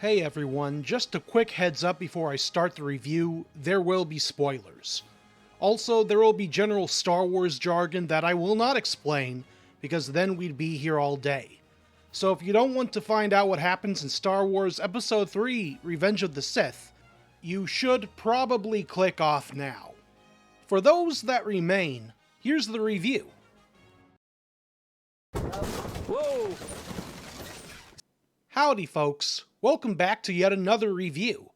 Hey everyone, just a quick heads up before I start the review, there will be spoilers. Also, there will be general Star Wars jargon that I will not explain, because then we'd be here all day. So if you don't want to find out what happens in Star Wars Episode 3, Revenge of the Sith, you should probably click off now. For those that remain, here's the review. Whoa! Howdy folks, welcome back to yet another review.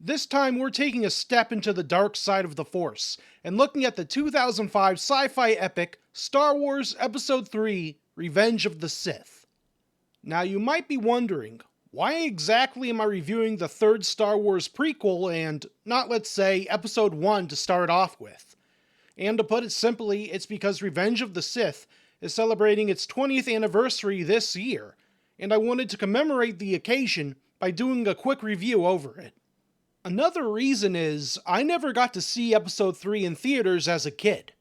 This time we're taking a step into the dark side of the Force, and looking at the 2005 sci-fi epic Star Wars Episode 3, Revenge of the Sith. Now you might be wondering, why exactly am I reviewing the third Star Wars prequel and not, let's say, Episode 1 to start off with? And to put it simply, it's because Revenge of the Sith is celebrating its 20th anniversary this year, and I wanted to commemorate the occasion by doing a quick review over it. Another reason is, I never got to see Episode 3 in theaters as a kid.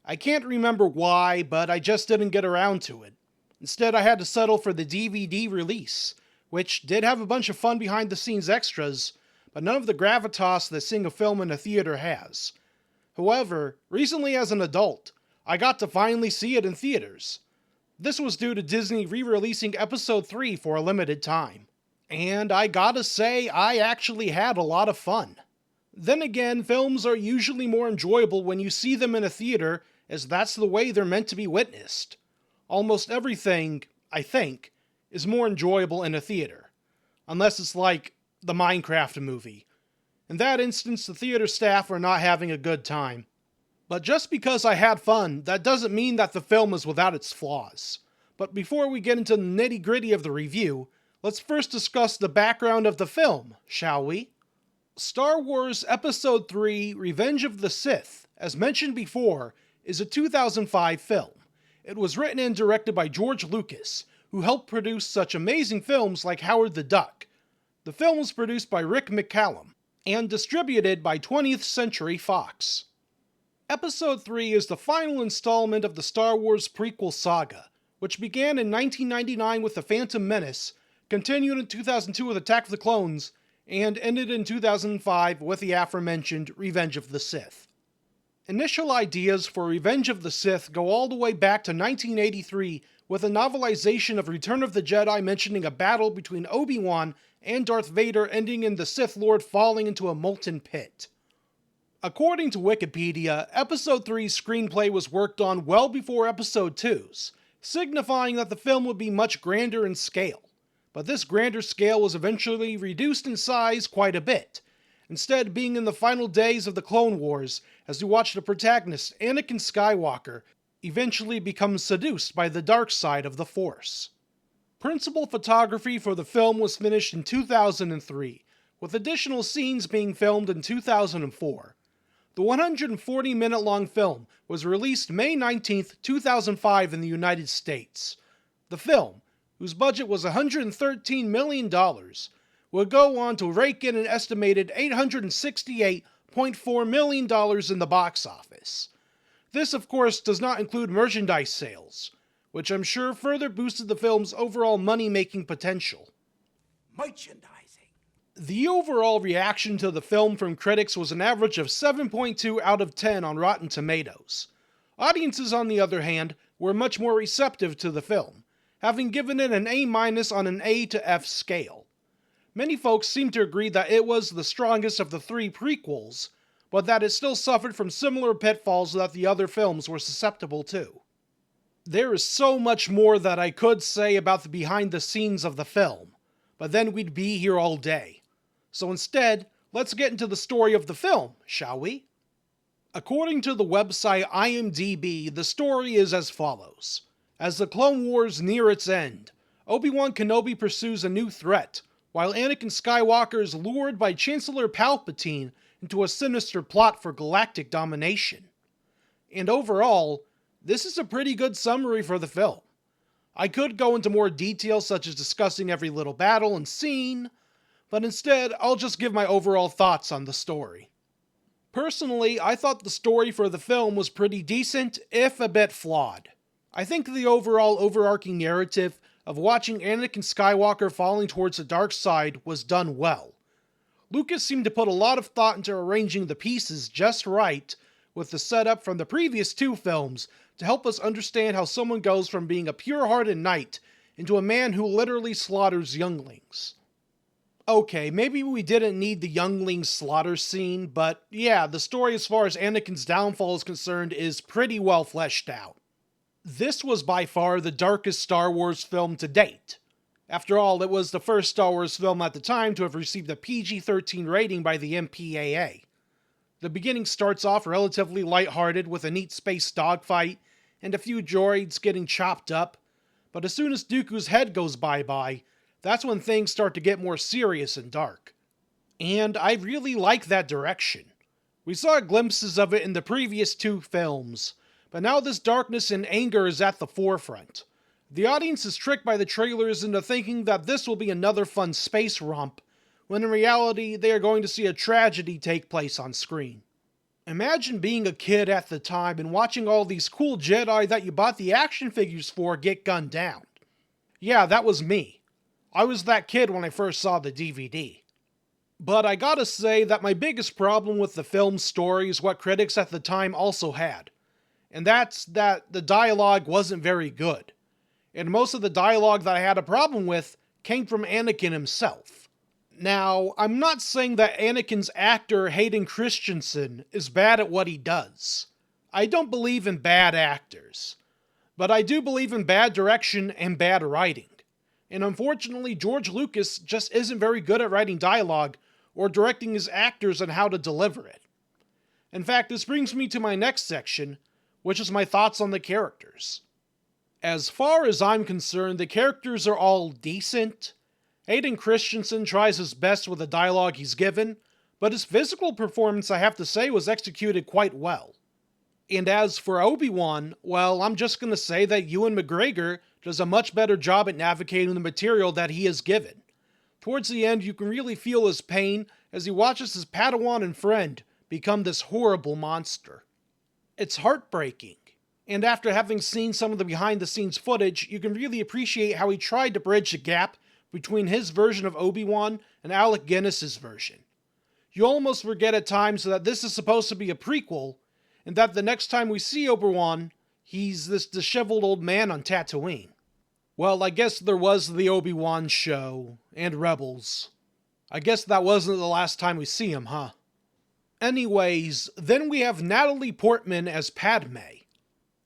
I can't remember why, but I just didn't get around to it. Instead, I had to settle for the DVD release, which did have a bunch of fun behind-the-scenes extras, but none of the gravitas that seeing a film in a theater has. However, recently as an adult, I got to finally see it in theaters. This was due to Disney re-releasing Episode 3 for a limited time. And I gotta say, I actually had a lot of fun. Then again, films are usually more enjoyable when you see them in a theater, as that's the way they're meant to be witnessed. Almost everything, I think, is more enjoyable in a theater. Unless it's like the Minecraft movie. In that instance, the theater staff are not having a good time. But just because I had fun, that doesn't mean that the film is without its flaws. But before we get into the nitty-gritty of the review, let's first discuss the background of the film, shall we? Star Wars Episode 3, Revenge of the Sith, as mentioned before, is a 2005 film. It was written and directed by George Lucas, who helped produce such amazing films like Howard the Duck. The film was produced by Rick McCallum, and distributed by 20th Century Fox. Episode 3 is the final installment of the Star Wars prequel saga, which began in 1999 with The Phantom Menace, continued in 2002 with Attack of the Clones, and ended in 2005 with the aforementioned Revenge of the Sith. Initial ideas for Revenge of the Sith go all the way back to 1983 with a novelization of Return of the Jedi mentioning a battle between Obi-Wan and Darth Vader ending in the Sith Lord falling into a molten pit. According to Wikipedia, Episode 3's screenplay was worked on well before Episode 2's, signifying that the film would be much grander in scale. But this grander scale was eventually reduced in size quite a bit, instead being in the final days of the Clone Wars as we watch the protagonist, Anakin Skywalker, eventually become seduced by the dark side of the Force. Principal photography for the film was finished in 2003, with additional scenes being filmed in 2004. The 140-minute-long film was released May 19, 2005 in the United States. The film, whose budget was $113 million, would go on to rake in an estimated $868.4 million in the box office. This, of course, does not include merchandise sales, which I'm sure further boosted the film's overall money-making potential. Merchandising. The overall reaction to the film from critics was an average of 7.2 out of 10 on Rotten Tomatoes. Audiences, on the other hand, were much more receptive to the film, having given it an A- on an A to F scale. Many folks seem to agree that it was the strongest of the three prequels, but that it still suffered from similar pitfalls that the other films were susceptible to. There is so much more that I could say about the behind the scenes of the film, but then we'd be here all day. So instead, let's get into the story of the film, shall we? According to the website IMDb, the story is as follows. As the Clone Wars near its end, Obi-Wan Kenobi pursues a new threat, while Anakin Skywalker is lured by Chancellor Palpatine into a sinister plot for galactic domination. And overall, this is a pretty good summary for the film. I could go into more detail such as discussing every little battle and scene, but instead I'll just give my overall thoughts on the story. Personally, I thought the story for the film was pretty decent, if a bit flawed. I think the overall overarching narrative of watching Anakin Skywalker falling towards the dark side was done well. Lucas seemed to put a lot of thought into arranging the pieces just right with the setup from the previous two films to help us understand how someone goes from being a pure-hearted knight into a man who literally slaughters younglings. Okay, maybe we didn't need the youngling slaughter scene, but yeah, the story as far as Anakin's downfall is concerned is pretty well fleshed out. This was by far the darkest Star Wars film to date. After all, it was the first Star Wars film at the time to have received a PG-13 rating by the MPAA. The beginning starts off relatively lighthearted with a neat space dogfight and a few droids getting chopped up, but as soon as Dooku's head goes bye-bye, that's when things start to get more serious and dark. And I really like that direction. We saw glimpses of it in the previous two films, but now this darkness and anger is at the forefront. The audience is tricked by the trailers into thinking that this will be another fun space romp, when in reality they are going to see a tragedy take place on screen. Imagine being a kid at the time and watching all these cool Jedi that you bought the action figures for get gunned down. Yeah, that was me. I was that kid when I first saw the DVD. But I gotta say that my biggest problem with the film's story is what critics at the time also had. And that's that the dialogue wasn't very good. And most of the dialogue that I had a problem with came from Anakin himself. Now, I'm not saying that Anakin's actor Hayden Christensen is bad at what he does. I don't believe in bad actors. But I do believe in bad direction and bad writing. And unfortunately, George Lucas just isn't very good at writing dialogue or directing his actors on how to deliver it. In fact, this brings me to my next section, which is my thoughts on the characters. As far as I'm concerned, the characters are all decent. Hayden Christensen tries his best with the dialogue he's given, but his physical performance, I have to say, was executed quite well. And as for Obi-Wan, well, I'm just gonna say that Ewan McGregor does a much better job at navigating the material that he is given. Towards the end, you can really feel his pain as he watches his Padawan and friend become this horrible monster. It's heartbreaking, and after having seen some of the behind-the-scenes footage, you can really appreciate how he tried to bridge the gap between his version of Obi-Wan and Alec Guinness's version. You almost forget at times that this is supposed to be a prequel, and that the next time we see Obi-Wan, he's this disheveled old man on Tatooine. Well, I guess there was the Obi-Wan show, and Rebels. I guess that wasn't the last time we see him, huh? Anyways, then we have Natalie Portman as Padme.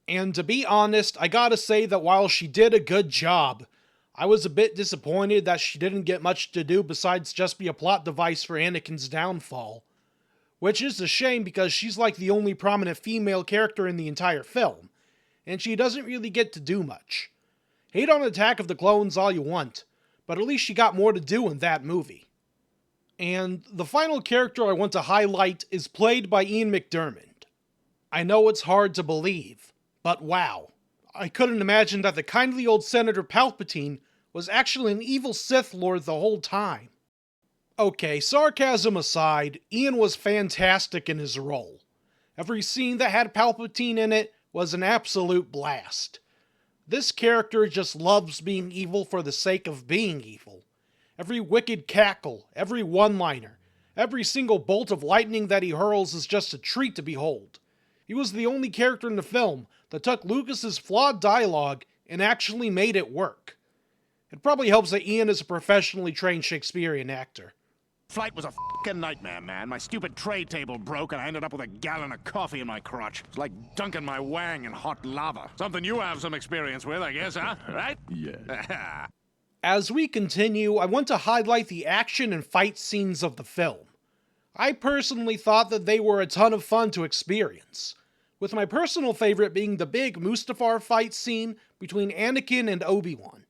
And to be honest, I gotta say that while she did a good job, I was a bit disappointed that she didn't get much to do besides just be a plot device for Anakin's downfall. Which is a shame because she's like the only prominent female character in the entire film, and she doesn't really get to do much. Hate on Attack of the Clones all you want, but at least she got more to do in that movie. And the final character I want to highlight is played by Ian McDiarmid. I know it's hard to believe, but wow. I couldn't imagine that the kindly old Senator Palpatine was actually an evil Sith Lord the whole time. Okay, sarcasm aside, Ian was fantastic in his role. Every scene that had Palpatine in it was an absolute blast. This character just loves being evil for the sake of being evil. Every wicked cackle, every one-liner, every single bolt of lightning that he hurls is just a treat to behold. He was the only character in the film that took Lucas's flawed dialogue and actually made it work. It probably helps that Ian is a professionally trained Shakespearean actor. Flight was a f***ing nightmare, man. My stupid tray table broke and I ended up with a gallon of coffee in my crotch. It's like dunking my wang in hot lava. Something you have some experience with, I guess, huh? Right? Yeah. As we continue, I want to highlight the action and fight scenes of the film. I personally thought that they were a ton of fun to experience, with my personal favorite being the big Mustafar fight scene between Anakin and Obi-Wan.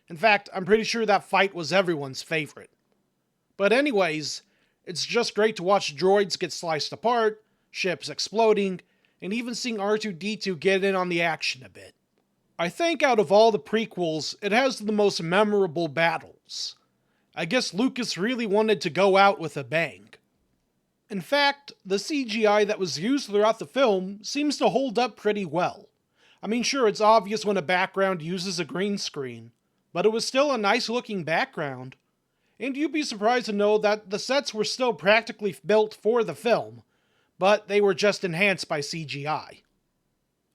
In fact, I'm pretty sure that fight was everyone's favorite. But anyways, it's just great to watch droids get sliced apart, ships exploding, and even seeing R2-D2 get in on the action a bit. I think out of all the prequels, it has the most memorable battles. I guess Lucas really wanted to go out with a bang. In fact, the CGI that was used throughout the film seems to hold up pretty well. I mean, sure, it's obvious when a background uses a green screen, but it was still a nice looking background. And you'd be surprised to know that the sets were still practically built for the film, but they were just enhanced by CGI.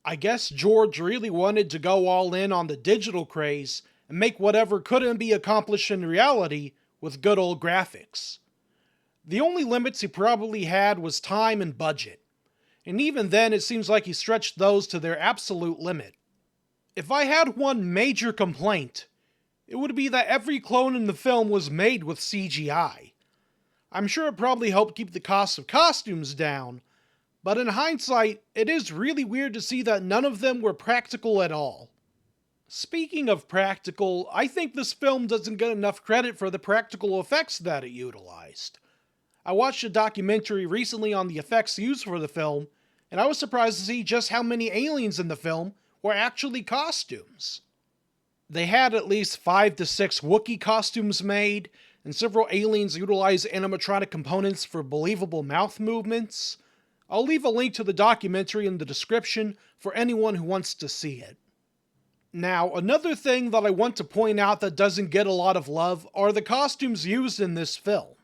I guess George really wanted to go all in on the digital craze and make whatever couldn't be accomplished in reality with good old graphics. The only limits he probably had was time and budget, and even then it seems like he stretched those to their absolute limit. If I had one major complaint, it would be that every clone in the film was made with CGI. I'm sure it probably helped keep the cost of costumes down, but in hindsight, it is really weird to see that none of them were practical at all. Speaking of practical, I think this film doesn't get enough credit for the practical effects that it utilized. I watched a documentary recently on the effects used for the film, and I was surprised to see just how many aliens in the film were actually costumes. They had at least 5 to 6 Wookiee costumes made, and several aliens utilized animatronic components for believable mouth movements. I'll leave a link to the documentary in the description for anyone who wants to see it. Now, another thing that I want to point out that doesn't get a lot of love are the costumes used in this film.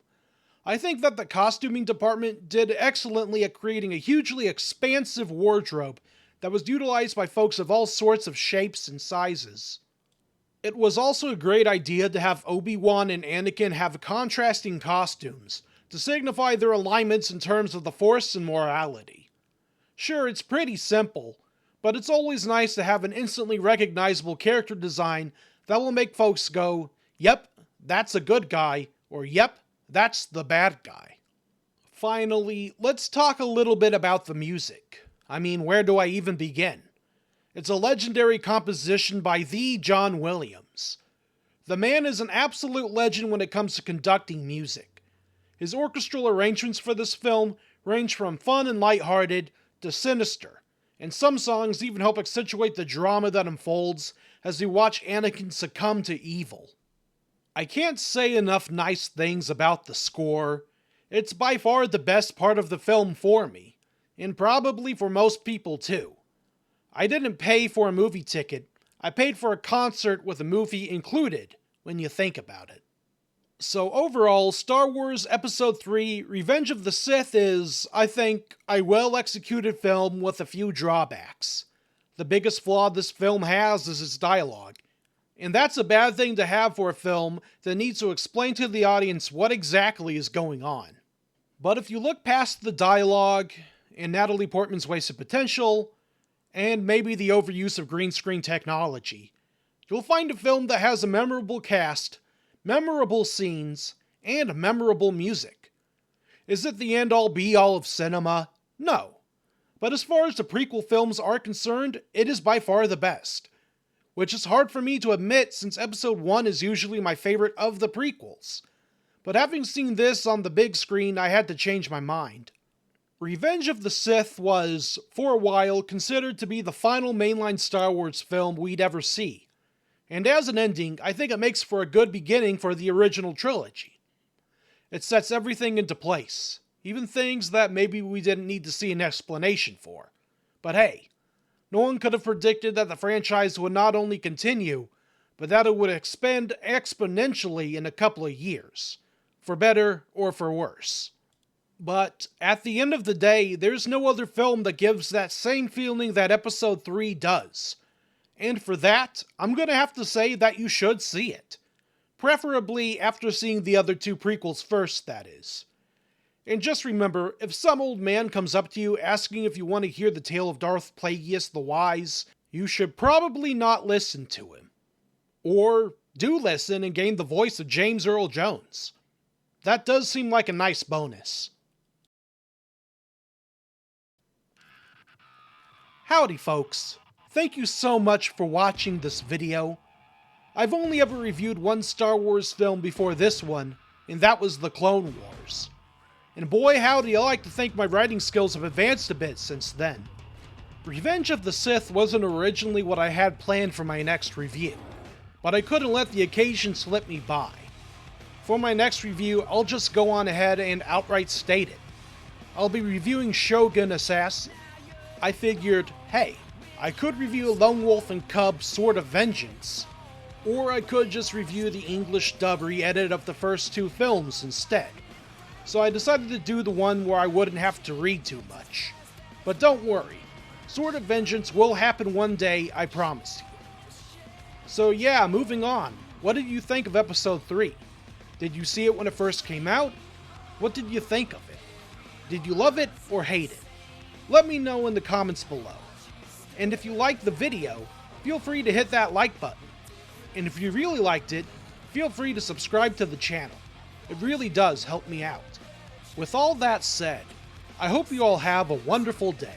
I think that the costuming department did excellently at creating a hugely expansive wardrobe that was utilized by folks of all sorts of shapes and sizes. It was also a great idea to have Obi-Wan and Anakin have contrasting costumes to signify their alignments in terms of the Force and morality. Sure, it's pretty simple, but it's always nice to have an instantly recognizable character design that will make folks go, "Yep, that's a good guy," or "Yep, that's the bad guy." Finally, let's talk a little bit about the music. I mean, where do I even begin? It's a legendary composition by the John Williams. The man is an absolute legend when it comes to conducting music. His orchestral arrangements for this film range from fun and lighthearted to sinister, and some songs even help accentuate the drama that unfolds as we watch Anakin succumb to evil. I can't say enough nice things about the score. It's by far the best part of the film for me, and probably for most people too. I didn't pay for a movie ticket, I paid for a concert with a movie included, when you think about it. So overall, Star Wars Episode 3 Revenge of the Sith is, I think, a well-executed film with a few drawbacks. The biggest flaw this film has is its dialogue, and that's a bad thing to have for a film that needs to explain to the audience what exactly is going on. But if you look past the dialogue, and Natalie Portman's wasted potential, and maybe the overuse of green screen technology, you'll find a film that has a memorable cast, memorable scenes, and memorable music. Is it the end-all be-all of cinema? No. But as far as the prequel films are concerned, it is by far the best. Which is hard for me to admit since Episode 1 is usually my favorite of the prequels. But having seen this on the big screen, I had to change my mind. Revenge of the Sith was, for a while, considered to be the final mainline Star Wars film we'd ever see. And as an ending, I think it makes for a good beginning for the original trilogy. It sets everything into place, even things that maybe we didn't need to see an explanation for. But hey, no one could have predicted that the franchise would not only continue, but that it would expand exponentially in a couple of years, for better or for worse. But at the end of the day, there's no other film that gives that same feeling that Episode 3 does. And for that, I'm gonna have to say that you should see it. Preferably after seeing the other 2 prequels first, that is. And just remember, if some old man comes up to you asking if you want to hear the tale of Darth Plagueis the Wise, you should probably not listen to him. Or do listen and gain the voice of James Earl Jones. That does seem like a nice bonus. Howdy folks, thank you so much for watching this video. I've only ever reviewed one Star Wars film before this one, and that was The Clone Wars. And boy howdy, I like to think my writing skills have advanced a bit since then. Revenge of the Sith wasn't originally what I had planned for my next review, but I couldn't let the occasion slip me by. For my next review, I'll just go on ahead and outright state it. I'll be reviewing Shogun Assassin. I figured, hey, I could review Lone Wolf and Cub Sword of Vengeance. Or I could just review the English dub re-edit of the first two films instead. So I decided to do the one where I wouldn't have to read too much. But don't worry, Sword of Vengeance will happen one day, I promise you. So yeah, moving on. What did you think of episode 3? Did you see it when it first came out? What did you think of it? Did you love it or hate it? Let me know in the comments below. And if you liked the video, feel free to hit that like button. And if you really liked it, feel free to subscribe to the channel. It really does help me out. With all that said, I hope you all have a wonderful day.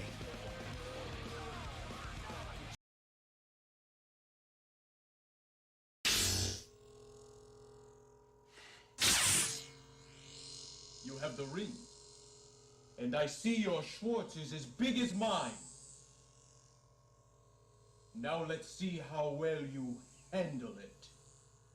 You have the ring. And I see your Schwartz is as big as mine. Now let's see how well you handle it.